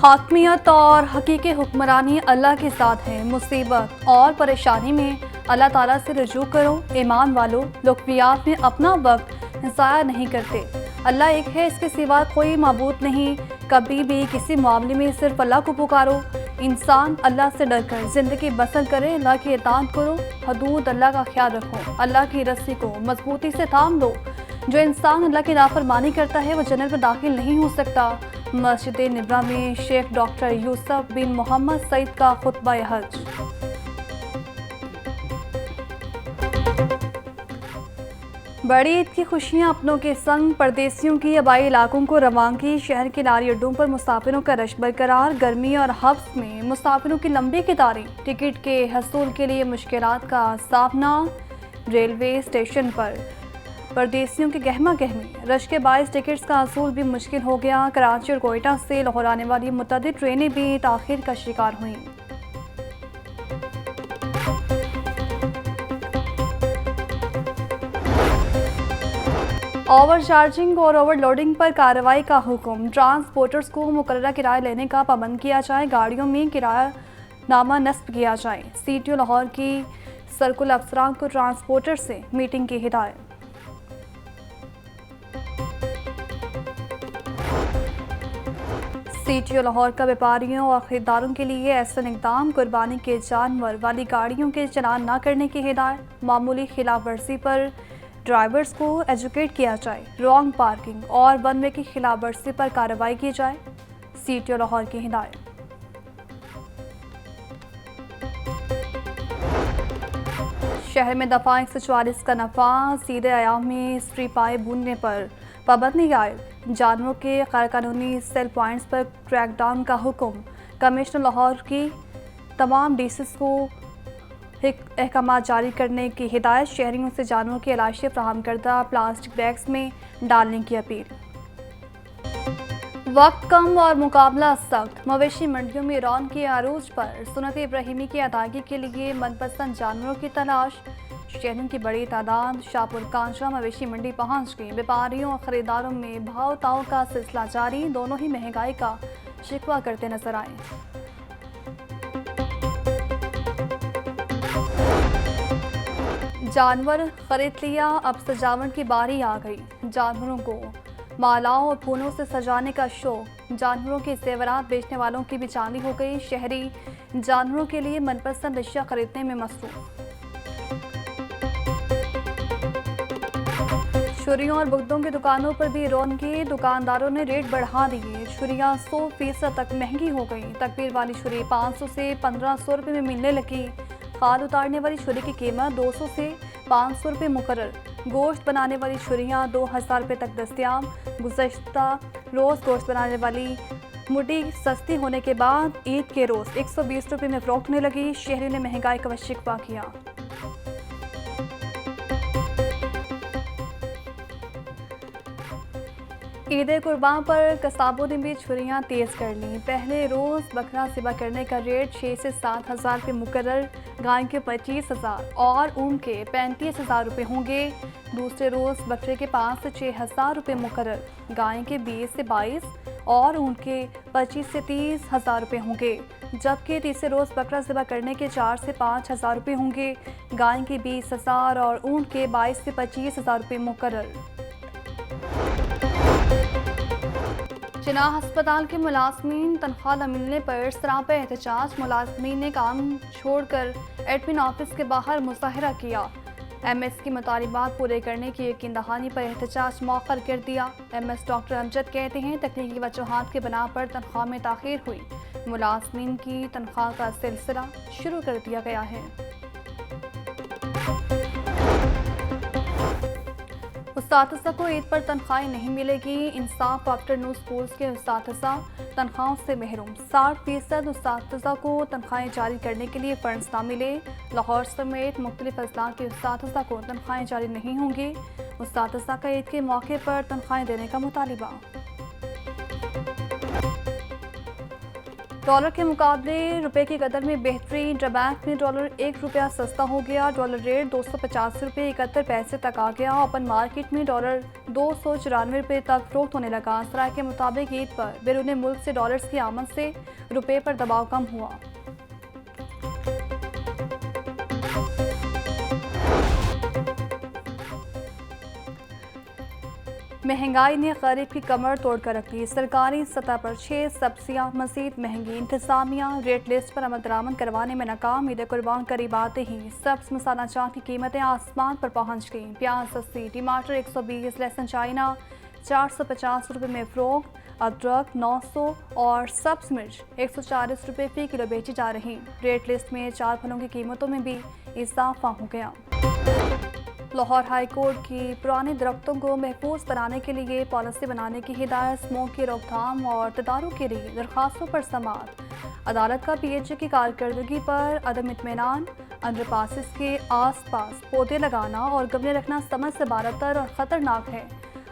हाकमियत और हकीकी हुक्मरानी अल्लाह के साथ है। मुसीबत और परेशानी में अल्लाह ताला से रुजू करो। ईमान वालों, लुक़वियात में अपना वक्त ज़ाया नहीं करते। अल्लाह एक है, इसके सिवा कोई माबूद नहीं। कभी भी किसी मामले में सिर्फ अल्लाह को पुकारो। इंसान अल्लाह से डरकर ज़िंदगी बसर करे। अल्लाह की इताअत करो, हदूद अल्लाह का ख्याल रखो। अल्लाह की रस्सी को मजबूती से थाम लो। जो इंसान अल्लाह की नाफरमानी करता है वो जन्नत में दाखिल नहीं हो सकता। मस्जिद निब्रा में शेख डॉक्टर यूसुफ बिन मोहम्मद सईद का खुतबा हज। बड़ी ईद की खुशियां अपनों के संग, परदेसियों की आबाई इलाकों को रवानगी। शहर के लारी अड्डों पर मुसाफिरों का रश बरकरार। गर्मी और हफ्स में मुसाफिरों की लंबी कतारें। टिकट के हसूल के लिए मुश्किलात का सामना। रेलवे स्टेशन पर परदेसियों के गहमा गहमी। रश के बायस टिकट्स का हसूल भी मुश्किल हो गया। कराची और कोयटा से लाहौर आने वाली मुतअद्दिद ट्रेनें भी ताख़ीर का शिकार हुईं। ओवर चार्जिंग और ओवरलोडिंग पर कार्रवाई का हुक्म। ट्रांसपोर्टर्स को मुकर्ररा किराया लेने का पाबंद किया जाए। गाड़ियों में किराया नामा नस्ब किया जाए। CTO लाहौर की सर्कुल अफसरान को ट्रांसपोर्टर से मीटिंग की हिदायत। CTO लाहौर का व्यापारियों और खरीदारों के लिए ऐसा इक़दाम। कुर्बानी के जानवर वाली गाड़ियों के चलान न करने की हिदायत। मामूली खिलाफ वर्जी पर ड्राइवर्स को एजुकेट किया जाए। रॉन्ग पार्किंग और वन वे की खिलाफ वर्जी पर कार्रवाई की जाए। CTO लाहौर की हिदायत। शहर में दफ़ा 144 का नफा। सीधे आयाम में स्ट्री पाइप बूंदने पर पाबंदी आयद। जानवरों के गैरकानूनी सेल पॉइंट्स पर क्रैकडाउन का हुक्म। कमिश्नर लाहौर की तमाम DCs को अहकाम जारी करने की हिदायत। शहरियों से जानवरों की अलाइशें फराहम करदा प्लास्टिक बैग्स में डालने की अपील। वक्त कम और मुकाबला सख्त। मवेशी मंडियों में रौनक के आरूज पर सुन्नत इब्राहिमी की अदायगी के लिए मनपसंद जानवरों की तलाश। शहरों की बड़ी तादाद शाहपुर कांचा मवेशी मंडी पहुंच गई। व्यापारियों और खरीदारों में भाव ताव का सिलसिला जारी। दोनों ही महंगाई का शिकवा करते नजर आए। जानवर खरीद लिया, अब सजावट की बारी आ गई। जानवरों को मालाओं और फूलों से सजाने का शौक। जानवरों के जेवरात बेचने वालों की भी चांदी हो गई। शहरी जानवरों के लिए मनपसंद अशिया खरीदने में मसरूफ। छुरियों और बुगदों की दुकानों पर भी रौनकी। दुकानदारों ने रेट बढ़ा दिए। छुरियां 100% तक महंगी हो गई। तकबीर वाली छुरी 500 से 1500 रुपये में मिलने लगी। खाल उतारने वाली छुरी की कीमत 200 से 500 रुपये मुकर्रर। गोश्त बनाने वाली छुरियां 2000 रुपये तक दस्तियाब। गुज़श्ता रोज़ गोश्त बनाने वाली मुड्डी सस्ती होने के बाद ईद के रोज़ 120 रुपये में फ़रोख्त होने लगी। शहरी ने महंगाई का शिकवा किया। ईद कुर्बान पर कसाबों ने भी छुरियां तेज़ कर लीं। पहले रोज़ बकरा ज़िबा करने का रेट 6 से 7 हज़ार रुपये मुकर्रर। गाय के 25,000 और ऊन के 35,000 रुपये होंगे। दूसरे रोज़ बकरे के 5 से 6 हज़ार रुपये मुकर्रर। गाय के 20 से 22 और ऊन के 25 से 30 हज़ार रुपये होंगे। जबकि तीसरे रोज़ बकरा ज़िबा करने के 4 से 5 हज़ार रुपये होंगे। गाय के 20,000 और ऊन के 22 से 25,000 रुपये मुकर्रर। जिनाह अस्पताल के मुलाजमीन तनख्वाह न मिलने पर सरापा एहतजाज। मुलाजमीन ने काम छोड़कर एडमिन ऑफिस के बाहर मुजाहरा किया। MS की मुतालिबात पूरे करने की यकीन दहानी पर एहतजाज मौखर कर दिया। MS डॉक्टर अमजद कहते हैं तकनीकी वजूहात के बना पर तनख्वाह में ताख़ीर हुई। मुलाजमीन की तनख्वाह का सिलसिला शुरू कर दिया गया है। उस्ताद को ईद पर तनख्वाहें नहीं मिलेगी। इंसाफ आफ्टरनून स्कूल्स के उस्ताद तनख्वाहों से महरूम। 60% उस्ताद को तनख्वाहें जारी करने के लिए फंड्स ना मिले। लाहौर समेत मुख्तलिफ अजला के उस्ताद को तनख्वाहें जारी नहीं होंगी। उस्ताद का ईद के मौके पर तनख्वाहें देने का मुतालिबा। डॉलर के मुकाबले रुपए की कदर में बेहतरी। इंटरबैंक में डॉलर ₹1 सस्ता हो गया। डॉलर रेट ₹285.71 तक आ गया। ओपन मार्केट में डॉलर ₹294 तक फरोख्त होने लगा। सराय के मुताबिक ईद पर बैरून मुल्क से डॉलर्स की आमद से रुपए पर दबाव कम हुआ। महंगाई ने गरीब की कमर तोड़कर रख दी। सरकारी सतह पर 6 सब्जियां मजीद महंगी। इंतजामिया रेट लिस्ट पर अमल दरामद करवाने में नाकाम। ईद कुर्बान करीब आते ही सब्ज मसाला चाट की कीमतें आसमान पर पहुंच गईं। प्याज 80, टमाटर 120, लहसुन चाइना 450 रुपये में फरोख्त। अदरक 900 और सब्ज मिर्च 140 रुपये फी किलो बेची जा रही। रेट लिस्ट में 4 फलों की कीमतों में भी इजाफा हो गया। लाहौर हाई कोर्ट की पुराने दरख्तों को महफूज बनाने के लिए पॉलिसी बनाने की हिदायत। स्मोक की रोकथाम और तदारुक के लिए दरखास्तों पर समाअत। अदालत का PHA की कारकर्दगी पर अदम इत्मीनान। अंडरपासिस के आसपास पौधे लगाना और गमले रखना समझ से बारतर और ख़तरनाक है।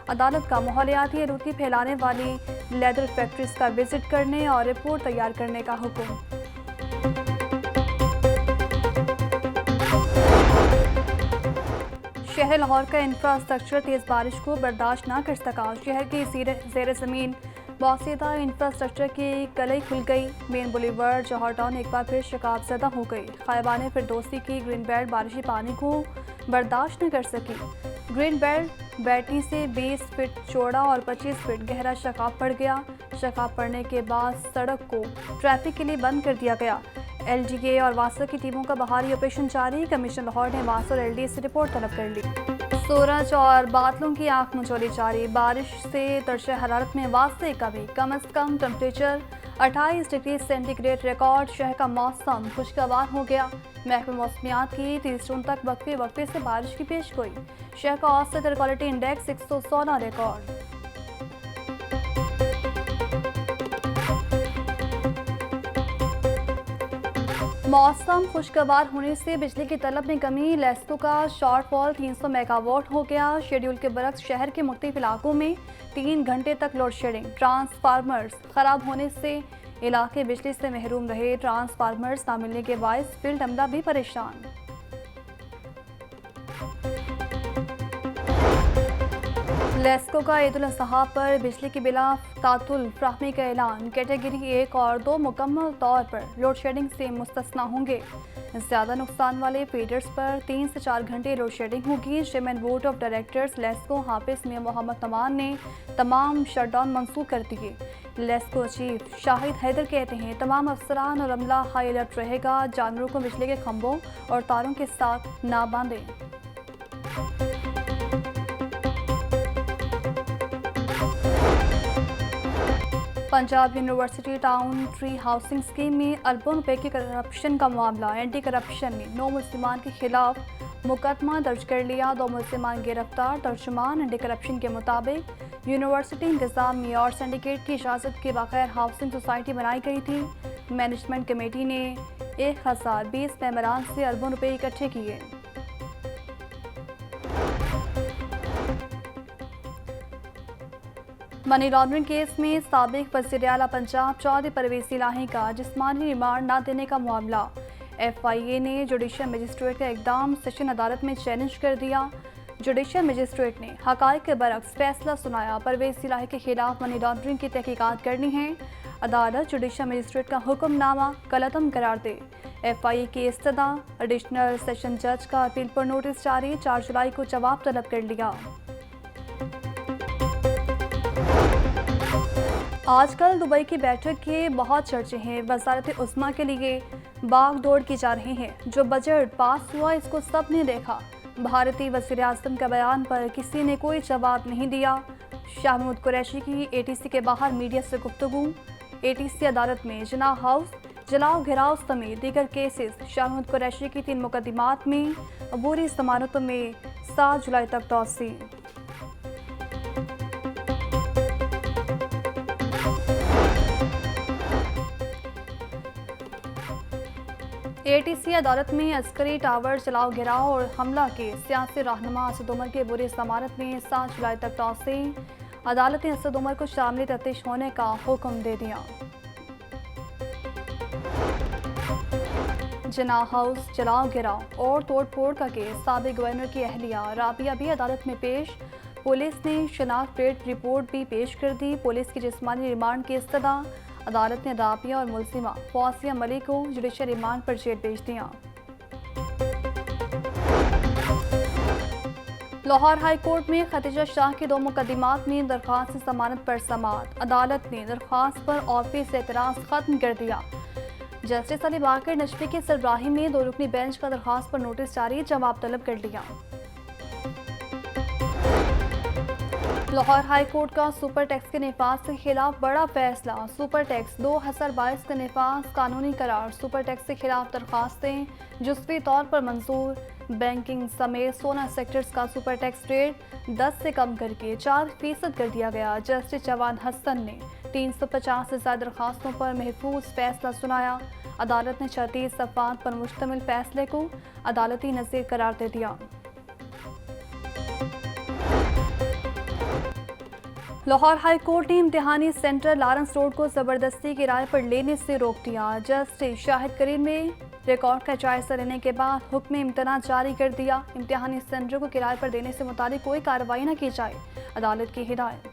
अदालत का माहौलियाती आलूदगी फैलाने वाली लेदर फैक्ट्रीज का विजिट करने और रिपोर्ट तैयार करने का हुक्म। शहर लाहौर का इंफ्रास्ट्रक्चर तेज़ बारिश को बर्दाश्त न कर सका। शहर की ज़ेर ज़मीन वासीदा इंफ्रास्ट्रक्चर की कलई खुल गई। मेन बुलेवार्ड जौहर टाउन एक बार फिर शिकाब ज़दा हो गई। खायबान फिरदौसी की ग्रीन बेल्ट बारिशी पानी को बर्दाश्त न कर सकी। ग्रीन बेल्ट बैटनी से 20 फीट चौड़ा और 25 फीट गहरा शकाब पड़ गया। शकाब पड़ने के बाद सड़क को ट्रैफिक के लिए बंद कर दिया गया। LDA और वासा की टीमों का बहाली ऑपरेशन जारी। कमिश्नर लाहौर ने वासा और LDA से रिपोर्ट तलब कर ली। सूरज और बादलों की आंख मचोली जारी। बारिश से दर्जे हरारत में वास्ते कभी। कम अज कम टेम्परेचर 28 डिग्री सेंटीग्रेड रिकॉर्ड। शहर का मौसम खुशगवार हो गया। महकमा मौसमियात की 30 जून तक वक्फे से बारिश की पेश गोई। शहर का औसत एयर क्वालिटी इंडेक्स 116 रिकॉर्ड। मौसम खुशगवार होने से बिजली की तलब में कमी। लेस्को का शॉर्टफॉल 300 मेगावाट हो गया। शेड्यूल के बरक्स शहर के मुख्तलिफ इलाकों में 3 घंटे तक लोड शेडिंग। ट्रांसफार्मर्स खराब होने से इलाके बिजली से महरूम रहे। ट्रांसफार्मर्स ना मिलने के बायस फील्ड अमला भी परेशान। लेस्को का ईद उल अज़हा पर बिजली की बिला तातुल फ्राहमी का ऐलान। कैटेगरी 1 और 2 मुकम्मल तौर पर लोड शेडिंग से मुस्तस्ना होंगे। ज़्यादा नुकसान वाले फीडर्स पर 3 से 4 घंटे लोड शेडिंग होगी। Chairman board of directors LESCO Hafiz Mian Muhammad Taman ने तमाम शटडाउन मंसूख कर दिए। लेस्को चीफ शाहिद हैदर कहते हैं तमाम अफसरान और अमला हाई अलर्ट रहेगा। जानवरों को बिजली के खंभों और तारों के साथ ना बांधें। Punjab university town three housing scheme में अरबों रुपए की करप्शन का मामला। एंटी करप्शन ने 9 मुल्जिमान के खिलाफ मुकदमा दर्ज कर लिया। 2 मुल्जिमान गिरफ्तार। तर्जुमान एंटी करप्शन के मुताबिक यूनिवर्सिटी इंतजामिया और सिंडिकेट की इजाज़त के बगैर हाउसिंग सोसाइटी बनाई गई थी। मैनेजमेंट कमेटी ने 1020 मेंबरान से अरबों रुपए इकट्ठे किए। मनी लॉन्ड्रिंग केस में साबिक वज़ीर आला पंजाब चौधरी परवेज़ इलाही का जिस्मानी रिमांड न देने का मामला। FIA ने जुडिशल मजिस्ट्रेट का इकदाम सेशन अदालत में चैलेंज कर दिया। जुडिशल मजिस्ट्रेट ने हक़ाइक़ के बरअक्स फैसला सुनाया। परवेज़ इलाही के खिलाफ मनी लॉन्ड्रिंग की तहकीकात करनी है। अदालत जुडिशल मजिस्ट्रेट का हुक्मनामा कलअदम करार दे। FIA की इस्तदा। एडिशनल सेशन जज का अपील पर नोटिस जारी। 4 जुलाई को जवाब तलब कर लिया। आजकल दुबई की बैठक के बहुत चर्चे हैं। वज़ारत उस्मा के लिए भाग दौड़ की जा रही है। जो बजट पास हुआ इसको सब ने देखा। भारतीय वज़ीर आज़म का बयान पर किसी ने कोई जवाब नहीं दिया। शाह महमूद कुरैशी की ATC के बाहर मीडिया से गुफ्तगू। ATC अदालत में जना हाउस जलाओ घिराव समेत दीगर केसेस। शाह महमूद कुरैशी की 3 मुकदमात में अबूरी जमानतों में 7 जुलाई तक तौसी। ATC अदालत में अस्करी टावर जलाओ घिराव और हमला के सियासी रहनुमा असद उमर के बुरी जमानत में 7 जुलाई तक तौसीह। अदालत ने असद उमर को शामिल तफ्तीश होने का हुक्म दे दिया। जना हाउस जलाओ गिराओ और तोड़फोड़ का केस, साबिक गवर्नर की अहलिया राबिया भी अदालत में पेश। पुलिस ने शनाख्त रिपोर्ट भी पेश कर दी। पुलिस की जिस्मानी रिमांड की इस्तदा। अदालत ने राबिया और मुलजिमा फौजिया मलिक को जुडिशल रिमांड पर जेल भेज दिया। लाहौर हाई कोर्ट में खतीजा शाह के 2 मुकदमात में दरख्वास्त जमानत पर समाअत। अदालत ने दरख्वास्त पर ऑफिस से एतराज़ खत्म कर दिया। जस्टिस अली बाकर नजफी की सरबराही में 2 रुकनी बेंच का दरख्वास्त पर नोटिस जारी, जवाब तलब कर लिया। लाहौर हाई कोर्ट का सुपर टैक्स के नफाज के खिलाफ बड़ा फैसला। सुपर टैक्स 2022 का नफाज कानूनी करार। सुपर टैक्स के खिलाफ दरख्वास्तें जुज़वी तौर पर मंजूर। बैंकिंग समेत 16 सेक्टर्स का सुपर टैक्स रेट 10 से कम करके 4% कर दिया गया। जस्टिस जवान हसन ने 350 से ज्यादा दरख्वास्तों पर महफूज फैसला सुनाया। अदालत ने 36 सफ़ात पर मुश्तमिल फैसले को अदालती नज़ीर करार दे दिया। लाहौर हाई कोर्ट ने इम्तिहानी सेंटर लॉरेंस रोड को ज़बरदस्ती किराए पर लेने से रोक दिया। जस्टिस शाहिद करीम ने रिकॉर्ड का जायजा लेने के बाद हुक्म इम्तना जारी कर दिया। इम्तिहानी सेंटर को किराए पर देने से मुताबिक कोई कार्रवाई न की जाए, अदालत की हिदायत।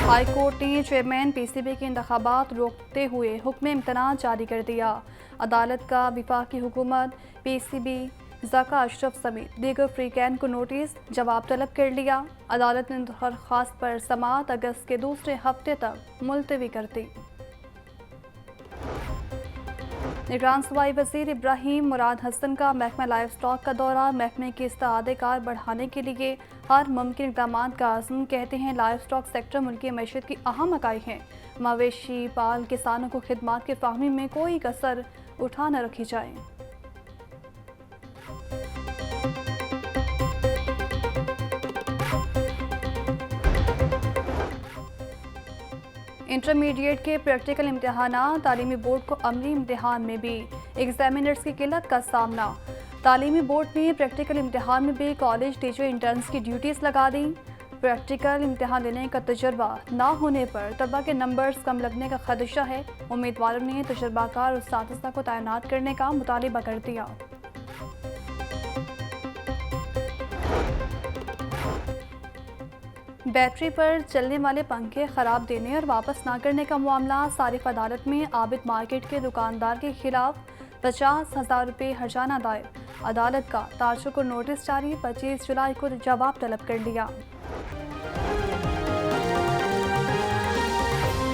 हाई कोर्ट ने चेयरमैन पीसीबी के इंतखाबात रोकते हुए हुक्म इम्तना जारी कर दिया। अदालत का वफाकी हुकूमत, पीसीबी, ज़का अशरफ समेत दीगर फ्रीकैन को नोटिस, जवाब तलब कर लिया। अदालत ने दरख्वास्त पर समाअत अगस्त के दूसरे हफ्ते तक मुलतवी कर दी। निगरान सूबाई वज़ीर इब्राहिम मुराद हसन का महकमा लाइफ स्टॉक का दौरा। महकमे की इस्तेदाद बढ़ाने के लिए हर मुमकिन इक़दाम का आज़म। कहते हैं लाइफ स्टॉक सेक्टर मुल्की मैशत की अहम इकाई है। मवेशी पाल किसानों को खिदमात की फ़राहमी में कोई कसर उठा न रखी जाए। इंटरमीडिएट के प्रैक्टिकल इम्तिहानात। तालीमी बोर्ड को अमली इम्तिहान में भी एग्जामिनर्स की किल्लत का सामना। तालीमी बोर्ड ने प्रैक्टिकल इम्तिहान में भी कॉलेज टीचर इंटर्न्स की ड्यूटीज़ लगा दी। प्रैक्टिकल इम्तिहान लेने का तजर्बा ना होने पर तलबा के नंबर्स कम लगने का खदशा है। उम्मीदवारों ने तजर्बाकार उस्ताद को तैनात करने का मुतालिबा कर दिया। बैटरी पर चलने वाले पंखे ख़राब देने और वापस ना करने का मामला। सारिफ अदालत में आबिद मार्केट के दुकानदार के खिलाफ 50,000 रुपये हर्जाना दायर। अदालत का ताजुब को नोटिस जारी, 25 जुलाई को जवाब तलब कर लिया।